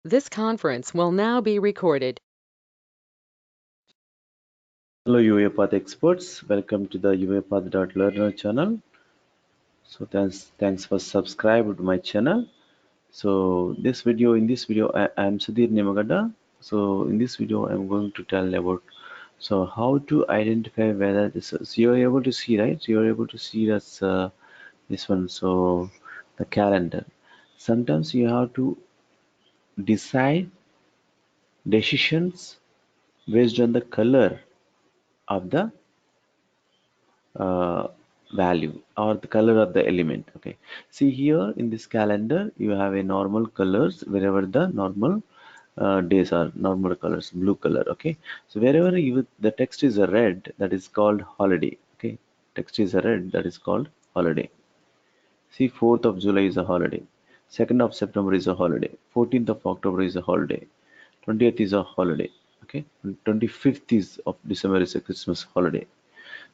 This conference will now be recorded. Hello UiPath experts, welcome to the UiPath.learner channel. So thanks for subscribe to my channel. So in this video I am Sudhir Nimagada. So in this video I'm going to tell about how to identify whether this is, you're able to see, right? You're able to see that's this one. So the calendar. Sometimes you have to decide decisions based on the color of the uh, value or the color of the element. Okay, see here in this calendar you have a normal colors wherever the normal days are normal colors, blue color. Okay, so wherever the text is a red, that is called holiday. Okay, text is a red, that is called holiday. See, 4th of July is a holiday, 2nd of September is a holiday, 14th of October is a holiday, 20th is a holiday. Okay, 25th is of December is a Christmas holiday.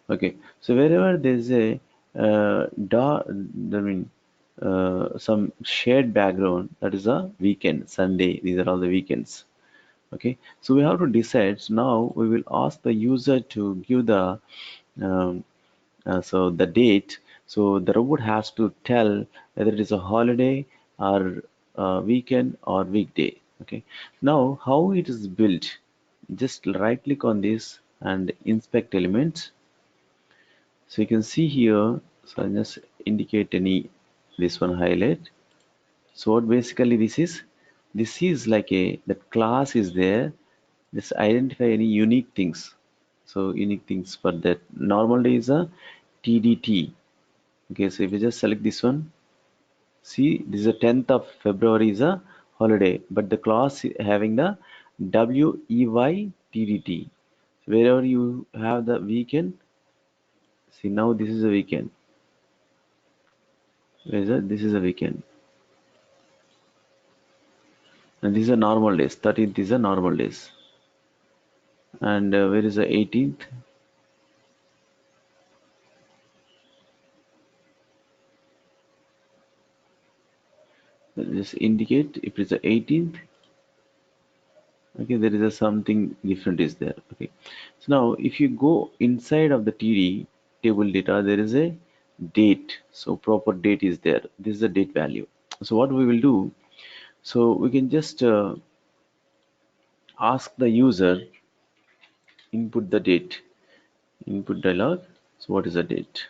Okay, so wherever there's a dark, I mean, some shared background, that is a weekend, Sunday. These are all the weekends. Okay, so we have to decide. So now we will ask the user to give the um, the date. So the robot has to tell whether it is a holiday or weekend or weekday. Okay, now how it is built? Just right click on this and inspect elements. So you can see here, so I'll just indicate any this one highlight. So what basically this is like a that class is there. Just identify any unique things. So unique things for that. Normal day is a TDT. Okay, so if you just select this one, see this is the 10th of February is a holiday, but the class having the WEY TDT. So wherever you have the weekend, see now this is a weekend. Where is that? This is a weekend. And these are normal days. 13th is a normal days. And where is the 18th? Just indicate if it's the 18th. Okay, there is a something different is there. Okay, so now if you go inside of the TD table data, there is a date. So proper date is there. This is the date value. So what we will do? So we can just ask the user input the date. Input dialog. So what is the date?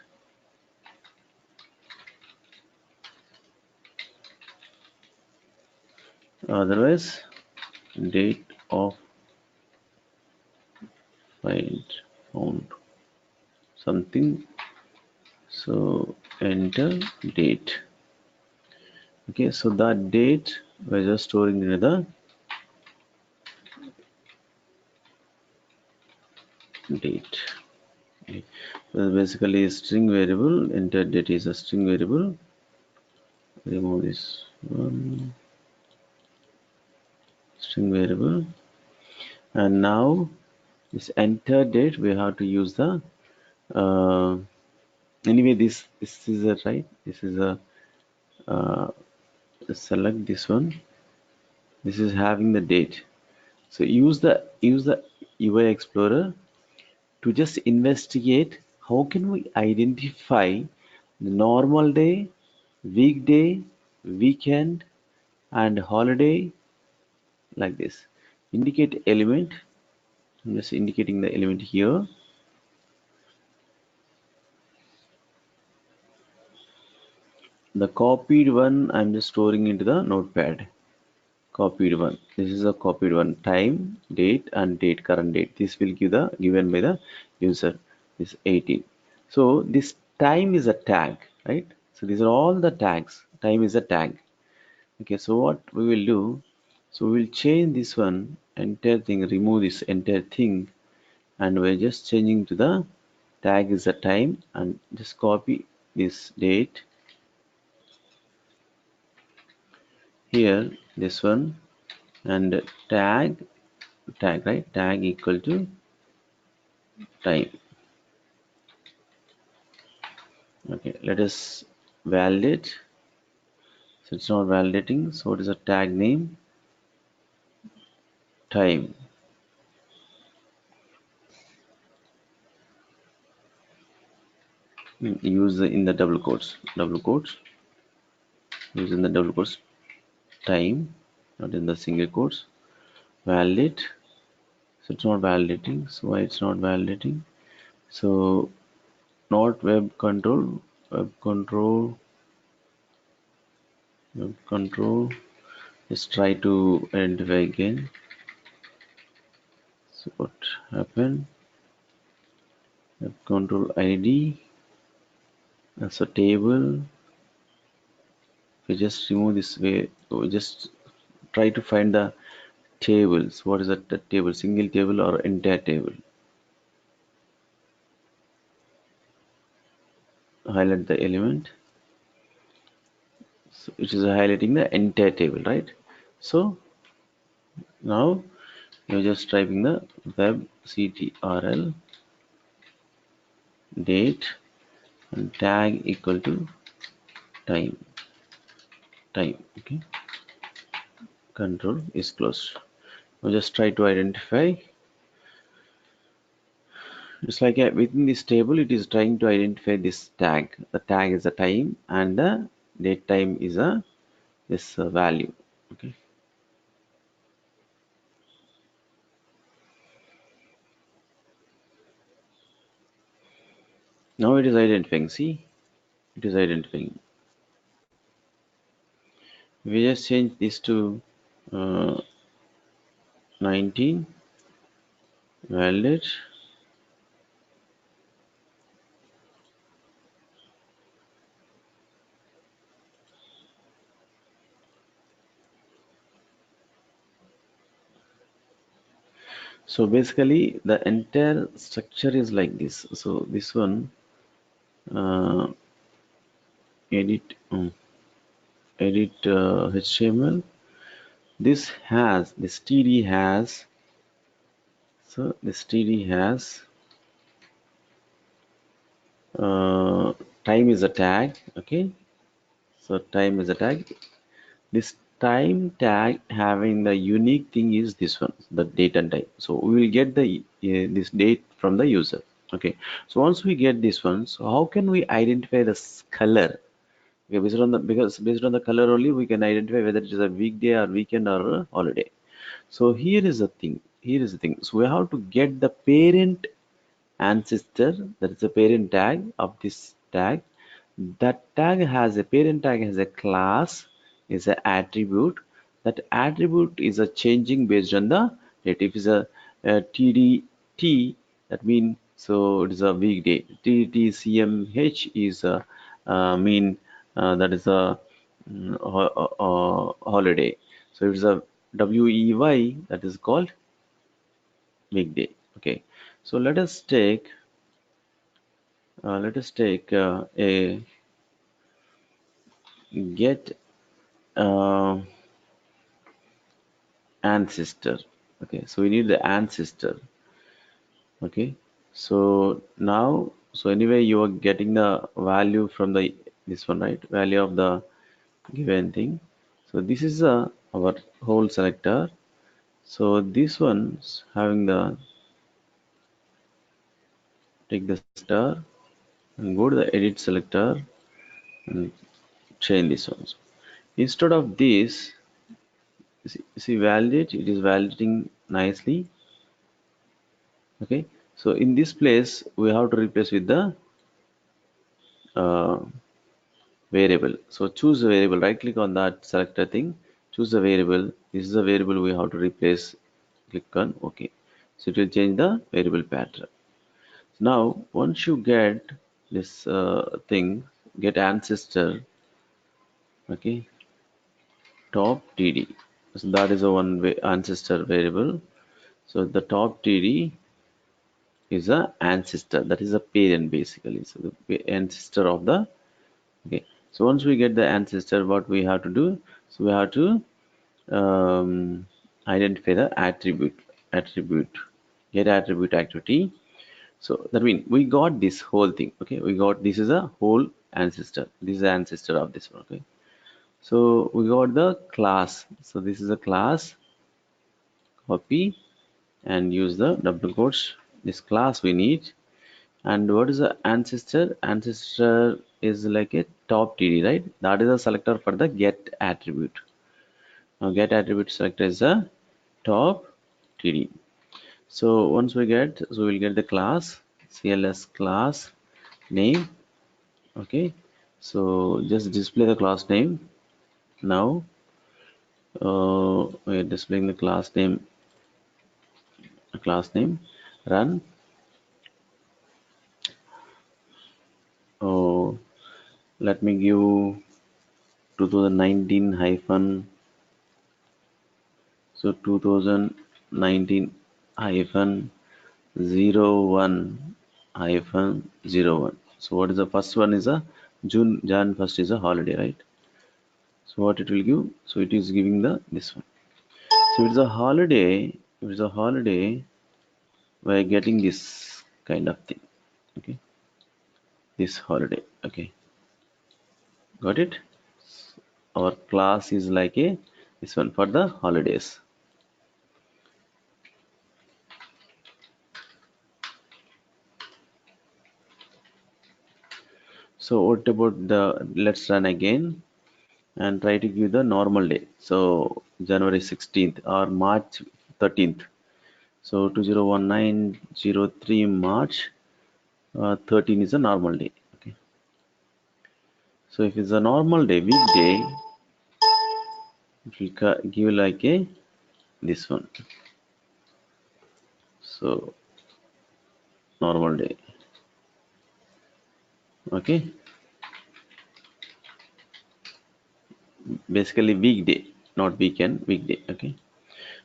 Otherwise, date of find found something. So enter date. Okay, so that date we're just storing in the date. Okay. So basically a string variable, enter date is a string variable. Remove this one string variable. And now this enter date we have to use the uh, anyway this is a right. This is a select this one. This is having the date. So use the UI Explorer to just investigate how can we identify the normal day, weekday, weekend, and holiday like this. Indicate element. I'm just indicating the element here. The copied one I'm just storing into the notepad. Copied one. This is a copied one. Time, date, and date, current date. This will give the given by the user. This 18. So this time is a tag, right? So these are all the tags. Time is a tag. Okay, so what we will do? So we will change this one entire thing, remove this entire thing, and we're just changing to the tag is a time and just copy this date here, this one, and tag, right? Tag equal to time. Okay, let us validate. So it's not validating. So what is the tag name? time. Use in the double quotes, use in the double quotes, time, not in the single quotes. Validate, so it's not validating. So why it's not validating? So not web control, web control. Let's try to identify again. So what happened? Web control ID as a table. We just remove this way. We just try to find the tables. What is that? The table, single table or entire table? Highlight the element. So it is highlighting the entire table, right? So now you're just typing the web ctrl date and tag equal to time. Okay, control is closed. Now just try to identify. It's like within this table, it is trying to identify this tag. The tag is the time, and the date time is a this value. Okay. Now it is identifying. See, it is identifying. We just change this to uh, 19. Validate. So basically, the entire structure is like this. So this one, uh, edit, edit HTML. This TD has. So this TD has uh, time is a tag. Okay. So time is a tag. This time tag having the unique thing is this one, the date and time. So we will get the this date from the user. Okay. So once we get this one, so how can we identify the color? Okay, based on the color only we can identify whether it is a weekday or weekend or a holiday. So here is the thing. Here is the thing. So we have to get the parent ancestor, that is the parent tag of this tag. That tag has a parent tag has a class, is an attribute. That attribute is a changing based on the date. If it's a tdt, that means so it is a weekday. Tdtcmh is a mean that is a holiday. So it is a wey, that is called weekday. Okay, so let us take a get uh, ancestor. Okay, so we need the ancestor. Okay, so now, so anyway you are getting the value from the this one, right? Value of the given thing. So this is our whole selector. So this one's having the, take the star and go to the edit selector and change this one. Instead of this, see validate, it is validating nicely. Okay, so in this place we have to replace with the uh, variable. So choose a variable, right click on that selector thing, choose the variable. This is the variable we have to replace. Click on OK. So it will change the variable pattern. Now once you get this thing, get ancestor. Okay, top td, so that is a ancestor variable. So the top td is a ancestor, that is a parent basically. So the ancestor of the, okay, so once we get the ancestor, what we have to do, so we have to identify the attribute get attribute activity. So that means we got this whole thing. Okay, we got, this is a whole ancestor, this is the ancestor of this one. Okay, so we got the class. So this is a class copy and use the double quotes. This class we need. And what is the ancestor? Ancestor is like a top TD, right? That is a selector for the get attribute. Now get attribute selector is a top TD. So once we get, so we'll get the class CLS class name. Okay. So just display the class name. Now we're displaying the class name, run. Oh, let me give 2019 hyphen, so 2019 hyphen 01 hyphen 01. So what is the first one is a Jan 1st is a holiday, right? So what it will give? So it is giving the this one. So it's a holiday. If it's a holiday, we're getting this kind of thing. Okay, this holiday. Okay, got it. Our class is like a this one for the holidays. So what about the, let's run again and try to give the normal day. So January 16th or March 13th. So 201903 March 13 is a normal day. Okay. So if it's a normal day, weekday, it will give like a this one. So normal day. Okay. Basically weekday, not weekend, weekday. Okay.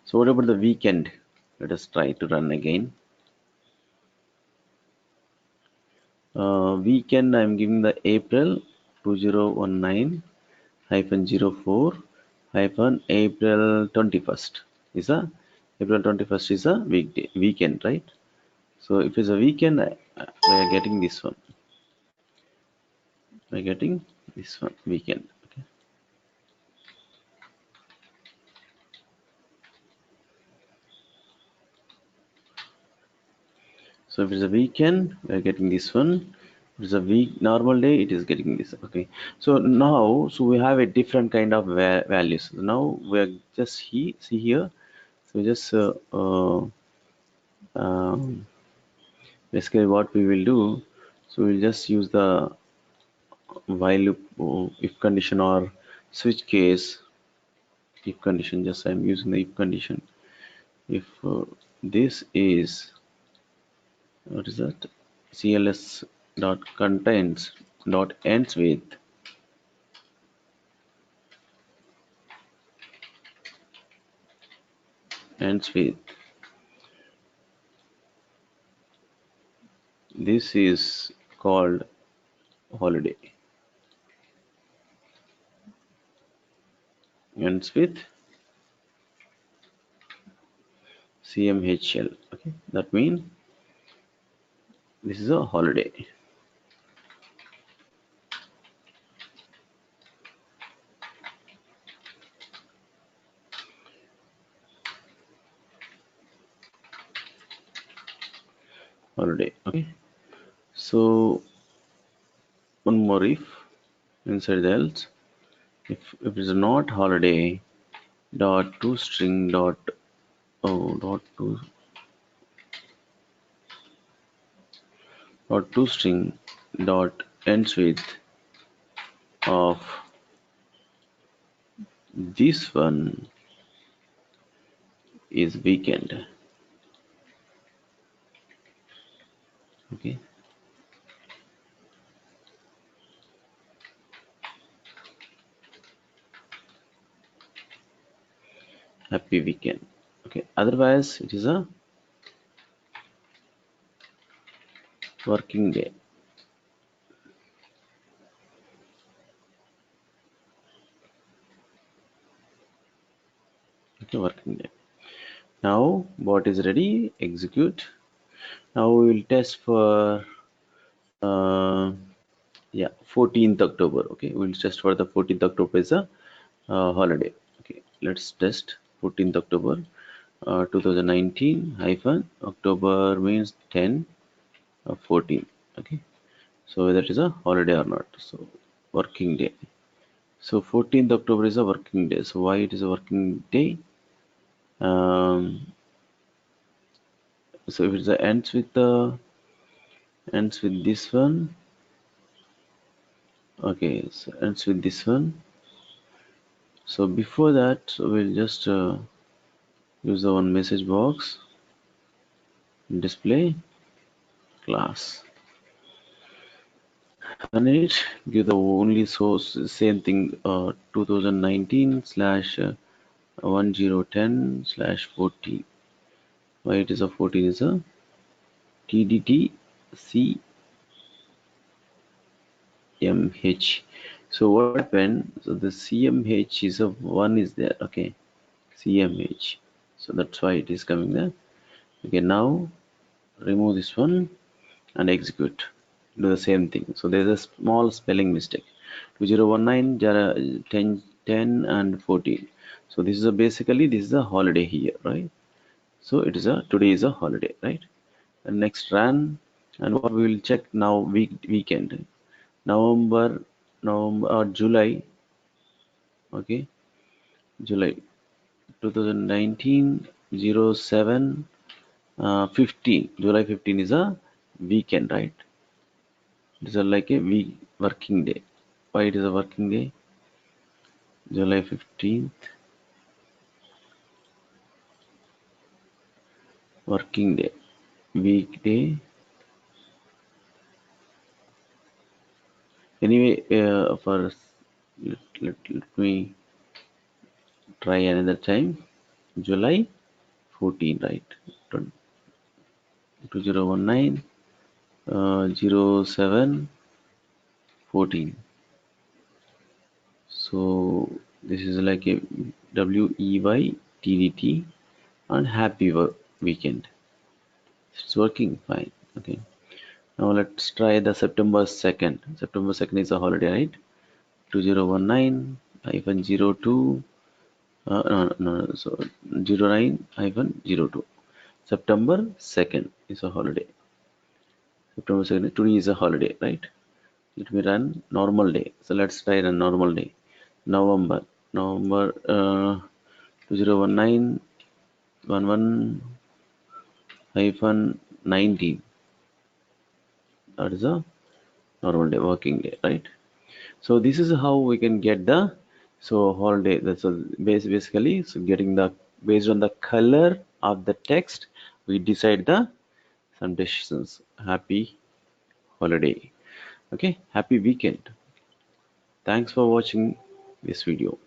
So what about the weekend? Let us try to run again. Weekend, I'm giving the April 2019 hyphen 04 hyphen April 21st is a April 21st is a weekend, right? So if it's a weekend, we are getting this one. We're getting this one weekend. Okay. So if it's a weekend, we're getting this one. If it's a week normal day, it is getting this. Okay. So now, so we have a different kind of values. Now we're just see here. So just um, basically what we will do, so we'll just use the while loop, if condition or switch case. If condition, just I'm using the if condition. If this is, what is that, cls dot contains dot ends with this is called holiday, ends with cmhl. Okay, that means this is a holiday. Okay, so one more if inside the else, if it's not holiday dot to string dot, oh, dot to string dot ends with of this one is weekend. Okay, happy weekend. Okay, otherwise it is a working day. Okay, working day. Now bot is ready, execute. Now we will test for uh, yeah, 14th October. Okay, we'll test for the 14th October is a holiday. Okay, let's test 14th October. 2019 hyphen October means 10 14. Okay, so whether it is a holiday or not. So working day. So 14th October is a working day. So why it is a working day? Um, so if it ends with this one, okay, so ends with this one. So before that, we'll just use the one message box, display class, run it, give the only source, same thing, 2019 slash 1010 slash 14. Why it is a 14 is a TDT CMH. So what happened? So the CMH is a one is there. Okay, CMH. So that's why it is coming there. Okay, now remove this one and execute. Do the same thing. So there's a small spelling mistake. 2019, 10, 10 and 14. So this is a basically this is a holiday here, right? So it is a today is a holiday, right? And next run, and what we will check now weekend. November, July, okay, July 2019 07 15. July 15 is a weekend, right? It is a, like a week working day. Why it is a working day? July 15th working day, weekday. Anyway, for let me try another time. July 14, right? 2019 07 14. So this is like a WEYTDT and happy weekend. It's working fine. Okay. Now let's try the September 2nd. September 2nd is a holiday, right? 2019 hyphen 02 no, so 09 hyphen 02. September 2nd is a holiday. September 2nd today is a holiday, right? Let me run normal day. So let's try a normal day. November 2019 11 hyphen 19. That is a normal day, working day, right? So this is how we can get the so holiday. That's a basically so getting the based on the color of the text, we decide the some decisions. Happy holiday. Okay, happy weekend. Thanks for watching this video.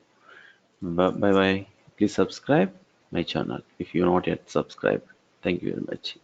Bye bye. Please subscribe my channel if you are not yet subscribed. Thank you very much.